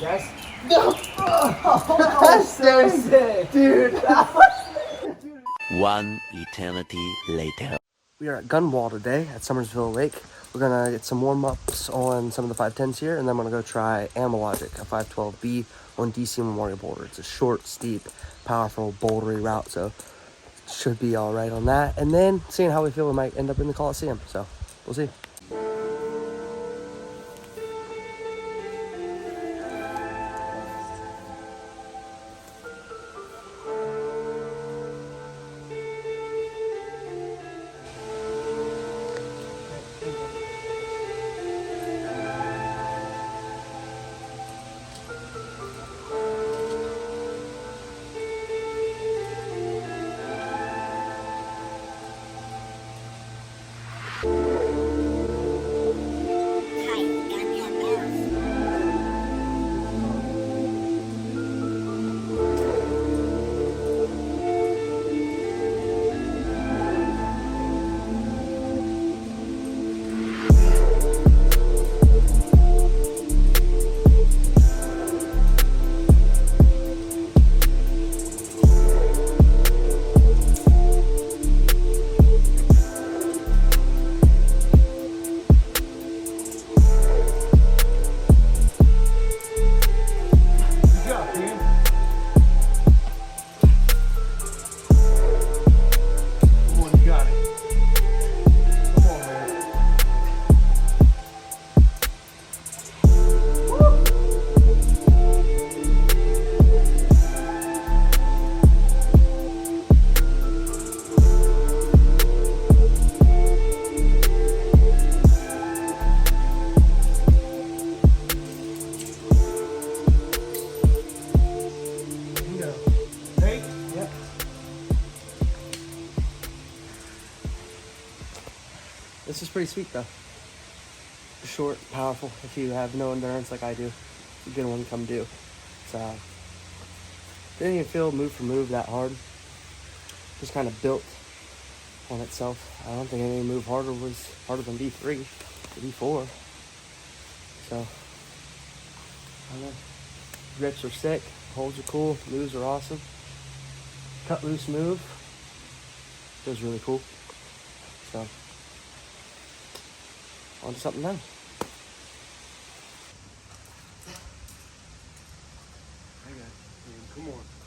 Yes. No. Oh, that's so sick, dude. One eternity later. We are at Gunwall today at Summersville Lake. We're gonna get some warm-ups on some of the 510s here, and then I'm gonna go try Logic, a 512B on DC Memorial Boulder. It's a short, steep, powerful, bouldery route, so should be all right on that. And then seeing how we feel, we might end up in the Coliseum. So we'll see. This is pretty sweet though. Short, powerful. If you have no endurance like I do, it's a good one to come do. It's didn't even feel move for move that hard. Just kind of built on itself. I don't think any move harder was harder than B3, B4. So I don't know. Grips are sick, holds are cool, moves are awesome. Cut loose move feels really cool. So on to something else. Come on.